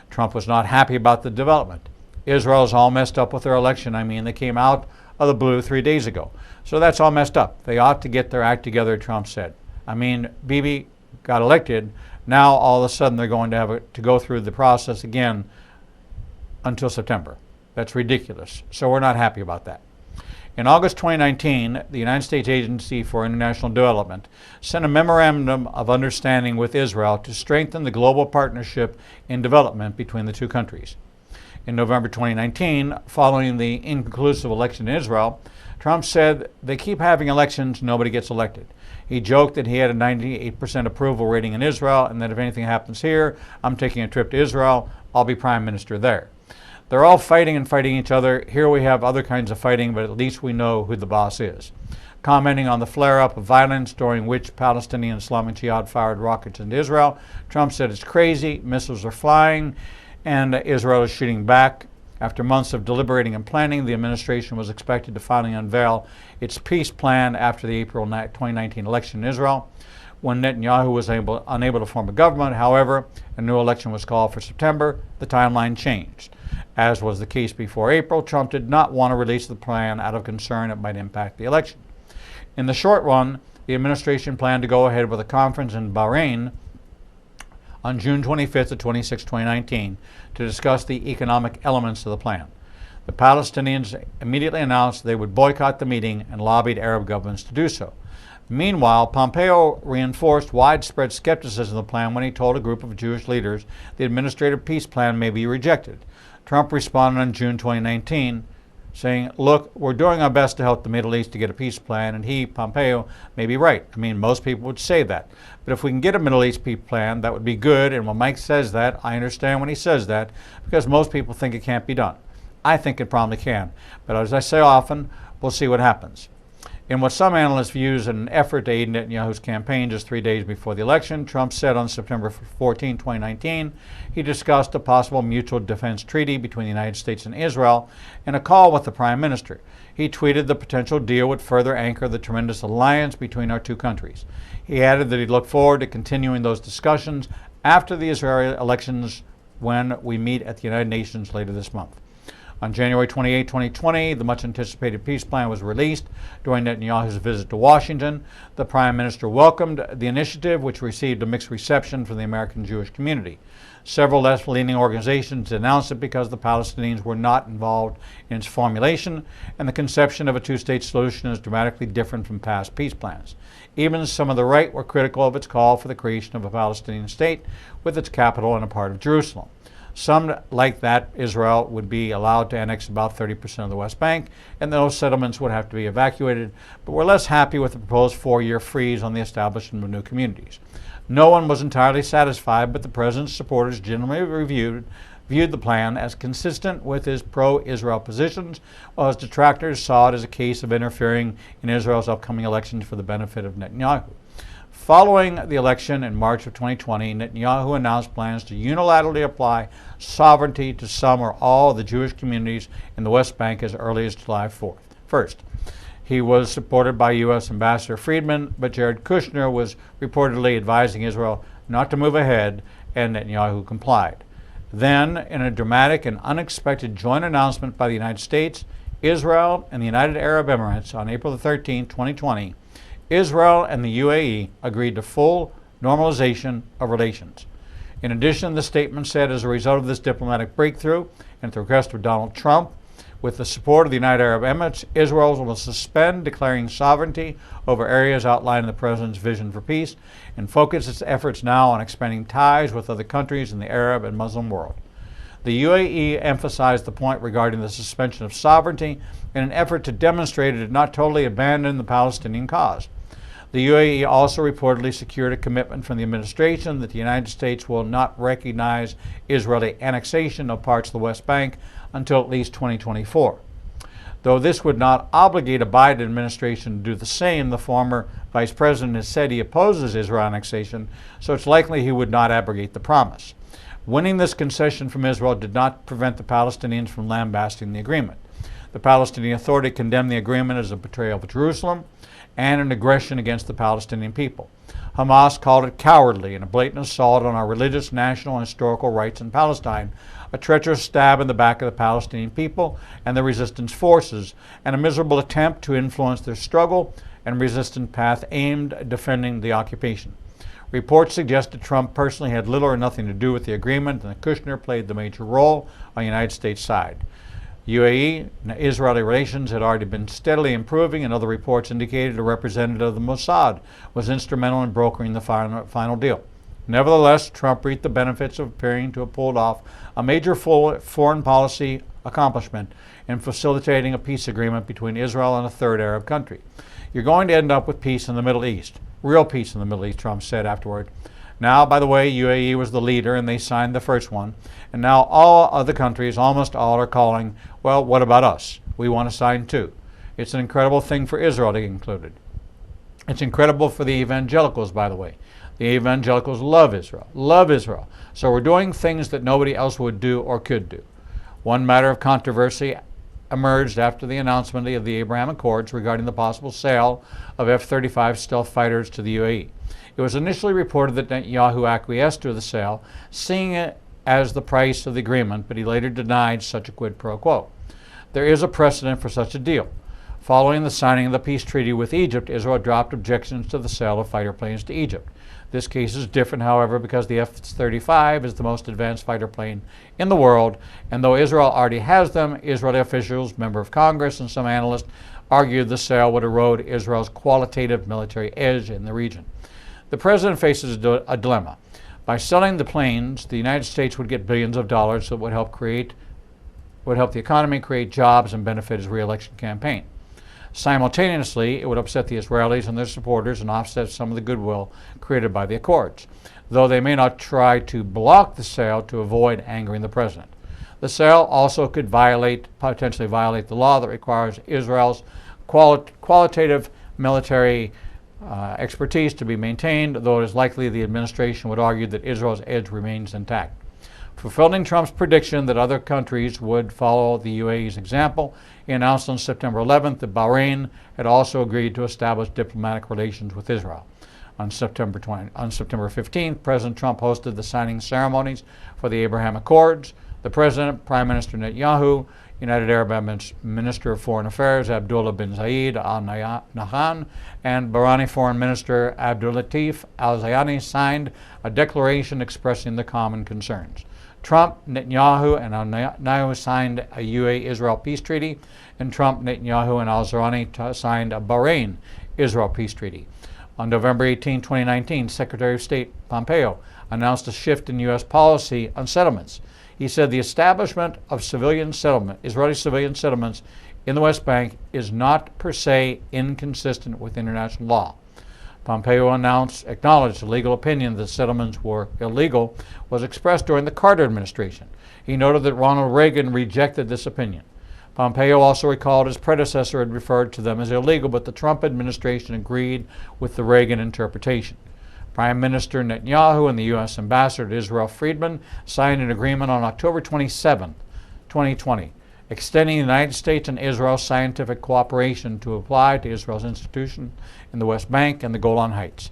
Trump was not happy about the development. Israel is all messed up with their election. They came out of the blue 3 days ago. So that's all messed up. They ought to get their act together, Trump said. Bibi got elected. Now all of a sudden they're going to have to go through the process again until September. That's ridiculous. So we're not happy about that. In August 2019, the United States Agency for International Development sent a memorandum of understanding with Israel to strengthen the global partnership in development between the two countries. In November 2019, following the inconclusive election in Israel, Trump said, they keep having elections, nobody gets elected. He joked that he had a 98% approval rating in Israel and that if anything happens here, I'm taking a trip to Israel, I'll be prime minister there. They're all fighting and fighting each other. Here we have other kinds of fighting, but at least we know who the boss is. Commenting on the flare-up of violence during which Palestinian Islamic Jihad fired rockets into Israel, Trump said it's crazy, missiles are flying, and Israel is shooting back. After months of deliberating and planning, the administration was expected to finally unveil its peace plan after the April 2019 election in Israel. When Netanyahu was unable to form a government, however, a new election was called for September. The timeline changed. As was the case before April, Trump did not want to release the plan out of concern it might impact the election. In the short run, the administration planned to go ahead with a conference in Bahrain on June 25th to 26, 2019, to discuss the economic elements of the plan. The Palestinians immediately announced they would boycott the meeting and lobbied Arab governments to do so. Meanwhile, Pompeo reinforced widespread skepticism of the plan when he told a group of Jewish leaders the administrative peace plan may be rejected. Trump responded on June 2019, saying, look, we're doing our best to help the Middle East to get a peace plan, and he, Pompeo, may be right. I mean, most people would say that. But if we can get a Middle East peace plan, that would be good, and when Mike says that, I understand when he says that, because most people think it can't be done. I think it probably can. But as I say often, we'll see what happens. In what some analysts view as an effort to aid Netanyahu's campaign just 3 days before the election, Trump said on September 14, 2019, he discussed a possible mutual defense treaty between the United States and Israel in a call with the Prime Minister. He tweeted the potential deal would further anchor the tremendous alliance between our two countries. He added that he looked forward to continuing those discussions after the Israeli elections when we meet at the United Nations later this month. On January 28, 2020, the much-anticipated peace plan was released during Netanyahu's visit to Washington. The Prime Minister welcomed the initiative, which received a mixed reception from the American Jewish community. Several left-leaning organizations denounced it because the Palestinians were not involved in its formulation, and the conception of a two-state solution is dramatically different from past peace plans. Even some of the right were critical of its call for the creation of a Palestinian state with its capital in a part of Jerusalem. Some, like that, Israel would be allowed to annex about 30% of the West Bank, and those settlements would have to be evacuated, but were less happy with the proposed 4-year freeze on the establishment of new communities. No one was entirely satisfied, but the president's supporters generally viewed the plan as consistent with his pro-Israel positions, while his detractors saw it as a case of interfering in Israel's upcoming elections for the benefit of Netanyahu. Following the election in March of 2020, Netanyahu announced plans to unilaterally apply sovereignty to some or all of the Jewish communities in the West Bank as early as July 1st. He was supported by U.S. Ambassador Friedman, but Jared Kushner was reportedly advising Israel not to move ahead, and Netanyahu complied. Then, in a dramatic and unexpected joint announcement by the United States, Israel, and the United Arab Emirates on April 13, 2020, Israel and the UAE agreed to full normalization of relations. In addition, the statement said, as a result of this diplomatic breakthrough and at the request of Donald Trump, with the support of the United Arab Emirates, Israel will suspend declaring sovereignty over areas outlined in the President's vision for peace and focus its efforts now on expanding ties with other countries in the Arab and Muslim world. The UAE emphasized the point regarding the suspension of sovereignty in an effort to demonstrate it did not totally abandon the Palestinian cause. The UAE also reportedly secured a commitment from the administration that the United States will not recognize Israeli annexation of parts of the West Bank until at least 2024. Though this would not obligate a Biden administration to do the same, the former vice president has said he opposes Israel annexation, so it's likely he would not abrogate the promise. Winning this concession from Israel did not prevent the Palestinians from lambasting the agreement. The Palestinian Authority condemned the agreement as a betrayal of Jerusalem and an aggression against the Palestinian people. Hamas called it cowardly and a blatant assault on our religious, national, and historical rights in Palestine, a treacherous stab in the back of the Palestinian people and the resistance forces, and a miserable attempt to influence their struggle and resistance path aimed at defending the occupation. Reports suggest that Trump personally had little or nothing to do with the agreement, and that Kushner played the major role on the United States side. UAE-Israeli relations had already been steadily improving, and other reports indicated a representative of the Mossad was instrumental in brokering the final deal. Nevertheless, Trump reaped the benefits of appearing to have pulled off a major foreign policy accomplishment in facilitating a peace agreement between Israel and a third Arab country. You're going to end up with peace in the Middle East. Real peace in the Middle East, Trump said afterward. Now, by the way, UAE was the leader and they signed the first one. And now all other countries, almost all, are calling, well, what about us? We want to sign too. It's an incredible thing for Israel to get included. It's incredible for the evangelicals, by the way. The evangelicals love Israel, love Israel. So we're doing things that nobody else would do or could do. One matter of controversy emerged after the announcement of the Abraham Accords regarding the possible sale of F-35 stealth fighters to the UAE. It was initially reported that Netanyahu acquiesced to the sale, seeing it as the price of the agreement, but he later denied such a quid pro quo. There is a precedent for such a deal. Following the signing of the peace treaty with Egypt, Israel dropped objections to the sale of fighter planes to Egypt. This case is different, however, because the F-35 is the most advanced fighter plane in the world, and though Israel already has them, Israeli officials, members of Congress, and some analysts argued the sale would erode Israel's qualitative military edge in the region. The president faces a dilemma. By selling the planes, the United States would get billions of dollars that would would help the economy, create jobs, and benefit his re-election campaign. Simultaneously, it would upset the Israelis and their supporters and offset some of the goodwill created by the accords, though they may not try to block the sale to avoid angering the president. The sale also could potentially violate the law that requires Israel's qualitative military expertise to be maintained, though it is likely the administration would argue that Israel's edge remains intact. Fulfilling Trump's prediction that other countries would follow the UAE's example, he announced on September 11th that Bahrain had also agreed to establish diplomatic relations with Israel. On September 15th, President Trump hosted the signing ceremonies for the Abraham Accords. The President, Prime Minister Netanyahu, United Arab Emirates Minister of Foreign Affairs Abdullah bin Zayed Al Nahyan, and Bahraini Foreign Minister Abdulatif Al Zayani signed a declaration expressing the common concerns. Trump, Netanyahu, and Al Nahyan signed a UAE-Israel peace treaty, and Trump, Netanyahu, and Al Zayani signed a Bahrain-Israel peace treaty. On November 18, 2019, Secretary of State Pompeo announced a shift in U.S. policy on settlements. He said the establishment of Israeli civilian settlements in the West Bank is not per se inconsistent with international law. Pompeo acknowledged the legal opinion that settlements were illegal was expressed during the Carter administration. He noted that Ronald Reagan rejected this opinion. Pompeo also recalled his predecessor had referred to them as illegal, but the Trump administration agreed with the Reagan interpretation. Prime Minister Netanyahu and the U.S. Ambassador to Israel, Friedman, signed an agreement on October 27, 2020, extending the United States and Israel's scientific cooperation to apply to Israel's institutions in the West Bank and the Golan Heights.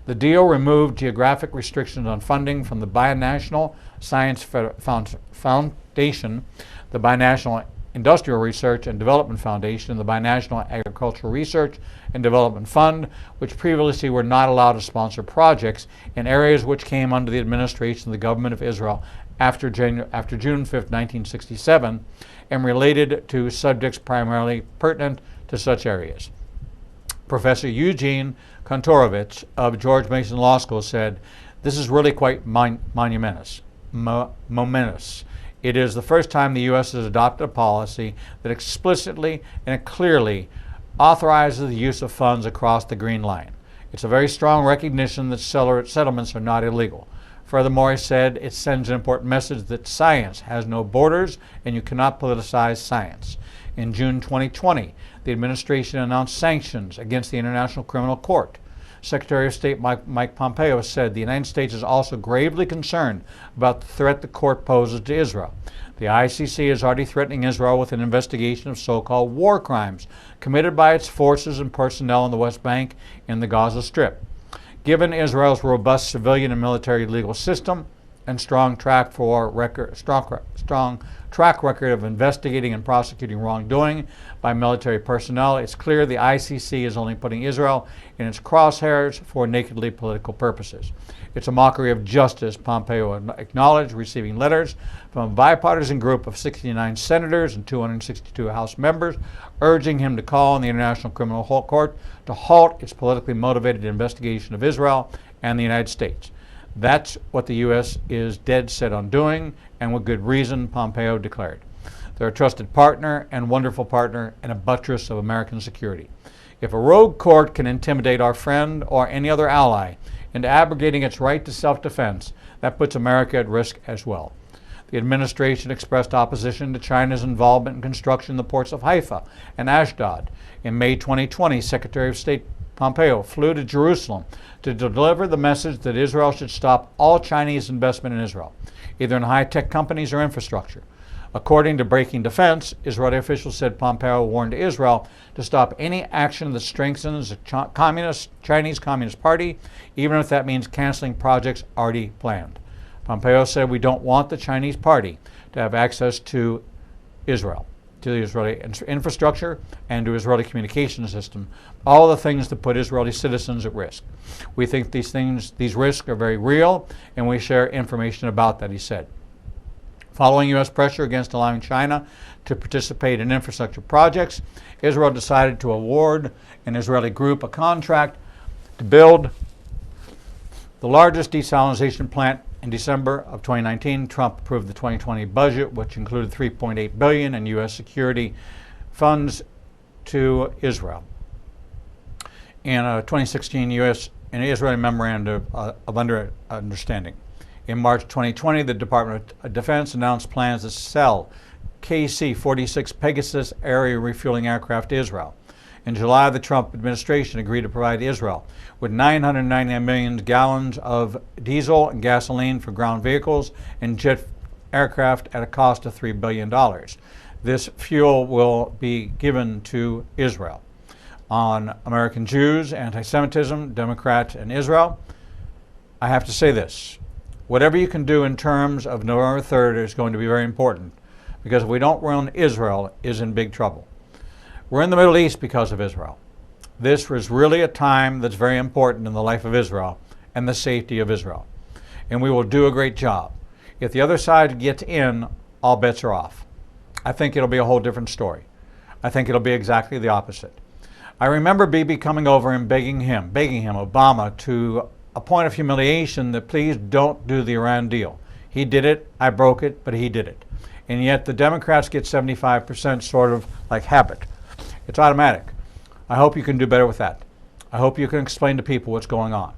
The deal removed geographic restrictions on funding from the Binational Science Foundation, the Binational Industrial Research and Development Foundation, and the Binational Agricultural Research and Development Fund, which previously were not allowed to sponsor projects in areas which came under the administration of the government of Israel after June 5, 1967, and related to subjects primarily pertinent to such areas. Professor Eugene Kontorovich of George Mason Law School said, "This is really quite momentous. It is the first time the U.S. has adopted a policy that explicitly and clearly authorizes the use of funds across the Green Line. It's a very strong recognition that settlements are not illegal. Furthermore," he said, "it sends an important message that science has no borders and you cannot politicize science." In June 2020, the administration announced sanctions against the International Criminal Court. Secretary of State Mike Pompeo said the United States is also gravely concerned about the threat the court poses to Israel. The ICC is already threatening Israel with an investigation of so-called war crimes committed by its forces and personnel in the West Bank and the Gaza Strip. Given Israel's robust civilian and military legal system and strong track record of investigating and prosecuting wrongdoing by military personnel, it's clear the ICC is only putting Israel in its crosshairs for nakedly political purposes. It's a mockery of justice, Pompeo acknowledged, receiving letters from a bipartisan group of 69 senators and 262 House members urging him to call on the International Criminal Court to halt its politically motivated investigation of Israel and the United States. That's what the U.S. is dead set on doing, and with good reason, Pompeo declared. They're a trusted partner and wonderful partner and a buttress of American security. If a rogue court can intimidate our friend or any other ally into abrogating its right to self-defense, that puts America at risk as well. The administration expressed opposition to China's involvement in construction in the ports of Haifa and Ashdod. In May 2020, Secretary of State Pompeo flew to Jerusalem to deliver the message that Israel should stop all Chinese investment in Israel, either in high-tech companies or infrastructure. According to Breaking Defense, Israeli officials said Pompeo warned Israel to stop any action that strengthens the Chinese Communist Party, even if that means canceling projects already planned. Pompeo said, "We don't want the Chinese Party to have access to Israel, to the Israeli infrastructure, and to Israeli communication system, all the things that put Israeli citizens at risk. We think these risks are very real, and we share information about that," he said. Following U.S. pressure against allowing China to participate in infrastructure projects, Israel decided to award an Israeli group a contract to build the largest desalination plant In December of 2019, Trump approved the 2020 budget, which included $3.8 billion in U.S. security funds to Israel. In a 2016 U.S. and Israeli memorandum of understanding. In March 2020, the Department of Defense announced plans to sell KC-46 Pegasus area refueling aircraft to Israel. In July, the Trump administration agreed to provide Israel with 999 million gallons of diesel and gasoline for ground vehicles and jet aircraft at a cost of $3 billion. This fuel will be given to Israel. On American Jews, anti-Semitism, Democrats, and Israel, I have to say this. Whatever you can do in terms of November 3rd is going to be very important, because if we don't run, Israel is in big trouble. We're in the Middle East because of Israel. This was really a time that's very important in the life of Israel and the safety of Israel. And we will do a great job. If the other side gets in, all bets are off. I think it'll be a whole different story. I think it'll be exactly the opposite. I remember Bibi coming over and begging him, Obama, to a point of humiliation that please don't do the Iran deal. He did it, I broke it, but he did it. And yet the Democrats get 75% sort of like habit. It's automatic. I hope you can do better with that. I hope you can explain to people what's going on.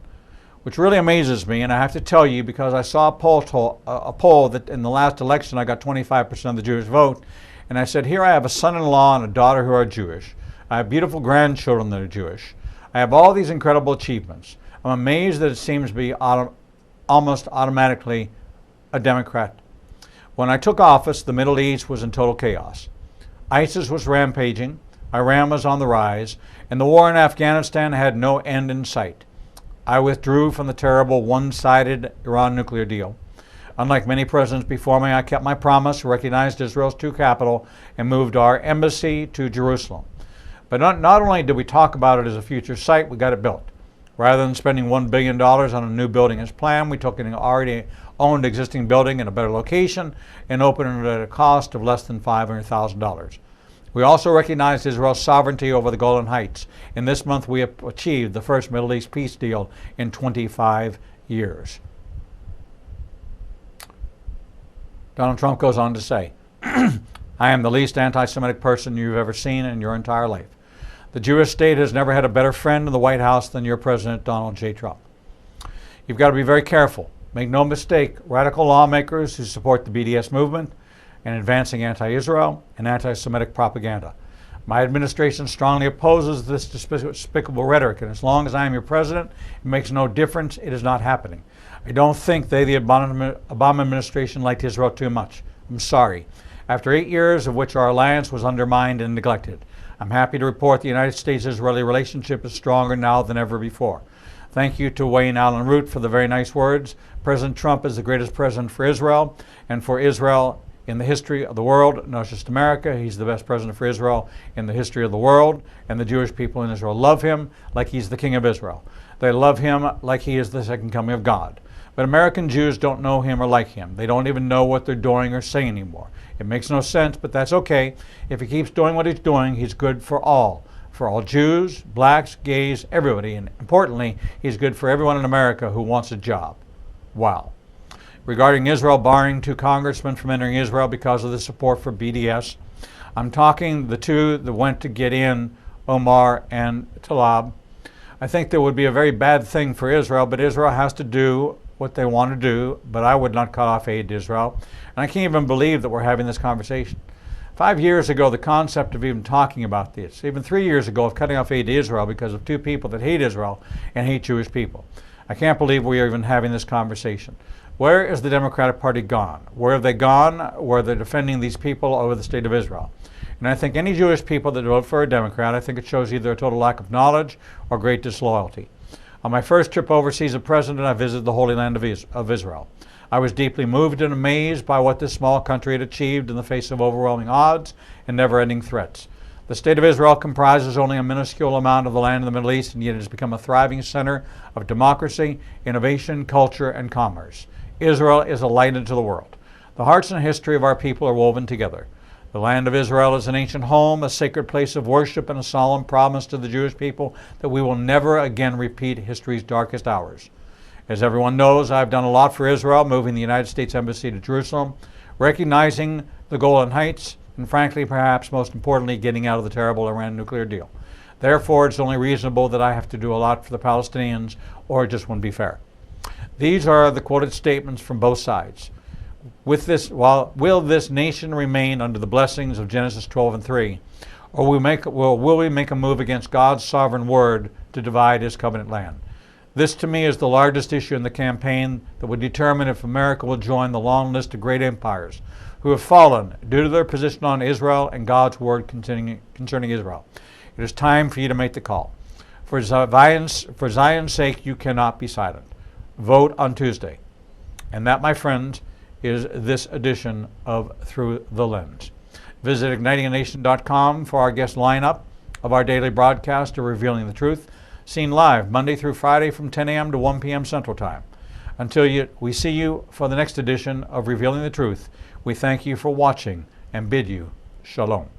Which really amazes me, and I have to tell you, because I saw a poll that in the last election I got 25% of the Jewish vote, and I said, here I have a son-in-law and a daughter who are Jewish. I have beautiful grandchildren that are Jewish. I have all these incredible achievements. I'm amazed that it seems to be almost automatically a Democrat. When I took office, the Middle East was in total chaos. ISIS was rampaging, Iran was on the rise, and the war in Afghanistan had no end in sight. I withdrew from the terrible one-sided Iran nuclear deal. Unlike many presidents before me, I kept my promise, recognized Israel's true capital, and moved our embassy to Jerusalem. But not only did we talk about it as a future site, we got it built. Rather than spending $1 billion on a new building as planned, we took an already owned existing building in a better location and opened it at a cost of less than $500,000. We also recognized Israel's sovereignty over the Golan Heights, and this month we have achieved the first Middle East peace deal in 25 years. Donald Trump goes on to say, I am the least anti-Semitic person you've ever seen in your entire life. The Jewish state has never had a better friend in the White House than your President, Donald J. Trump. You've got to be very careful. Make no mistake, radical lawmakers who support the BDS movement and advancing anti-Israel and anti-Semitic propaganda. My administration strongly opposes this despicable rhetoric, and as long as I am your president, it makes no difference. It is not happening. I don't think the Obama administration liked Israel too much. I'm sorry. After 8 years of which our alliance was undermined and neglected, I'm happy to report the United States-Israeli relationship is stronger now than ever before. Thank you to Wayne Allen Root for the very nice words. President Trump is the greatest president for Israel and for Israel in the history of the world, not just America. He's the best president for Israel in the history of the world, and the Jewish people in Israel love him like he's the king of Israel. They love him like he is the second coming of God. But American Jews don't know him or like him. They don't even know what they're doing or saying anymore. It makes no sense, but that's okay. If he keeps doing what he's doing, he's good for all Jews, blacks, gays, everybody. And importantly, he's good for everyone in America who wants a job. Wow. Regarding Israel barring 2 congressmen from entering Israel because of the support for BDS, I'm talking the 2 that went to get in, Omar and Talab. I think that would be a very bad thing for Israel, but Israel has to do what they want to do, but I would not cut off aid to Israel. And I can't even believe that we're having this conversation. 5 years ago, the concept of even talking about this, even 3 years ago, of cutting off aid to Israel because of 2 people that hate Israel and hate Jewish people. I can't believe we are even having this conversation. Where is the Democratic Party gone? Where have they gone? Where they're defending these people over the state of Israel? And I think any Jewish people that vote for a Democrat, I think it shows either a total lack of knowledge or great disloyalty. On my first trip overseas as president, I visited the Holy Land of Israel. I was deeply moved and amazed by what this small country had achieved in the face of overwhelming odds and never-ending threats. The state of Israel comprises only a minuscule amount of the land in the Middle East, and yet it has become a thriving center of democracy, innovation, culture, and commerce. Israel is a light into the world. The hearts and history of our people are woven together. The land of Israel is an ancient home, a sacred place of worship, and a solemn promise to the Jewish people that we will never again repeat history's darkest hours. As everyone knows, I've done a lot for Israel, moving the United States Embassy to Jerusalem, recognizing the Golan Heights, and frankly, perhaps most importantly, getting out of the terrible Iran nuclear deal. Therefore, it's only reasonable that I have to do a lot for the Palestinians, or it just wouldn't be fair. These are the quoted statements from both sides. Will this nation remain under the blessings of Genesis 12:3, or will we make a move against God's sovereign word to divide his covenant land? This, to me, is the largest issue in the campaign that would determine if America will join the long list of great empires who have fallen due to their position on Israel and God's word concerning Israel. It is time for you to make the call. For Zion's sake, you cannot be silent. Vote on Tuesday. And that, my friends, is this edition of Through the Lens. Visit ignitinganation.com for our guest lineup of our daily broadcast of Revealing the Truth, seen live Monday through Friday from 10 a.m. to 1 p.m. Central Time. Until we see you for the next edition of Revealing the Truth, we thank you for watching and bid you shalom.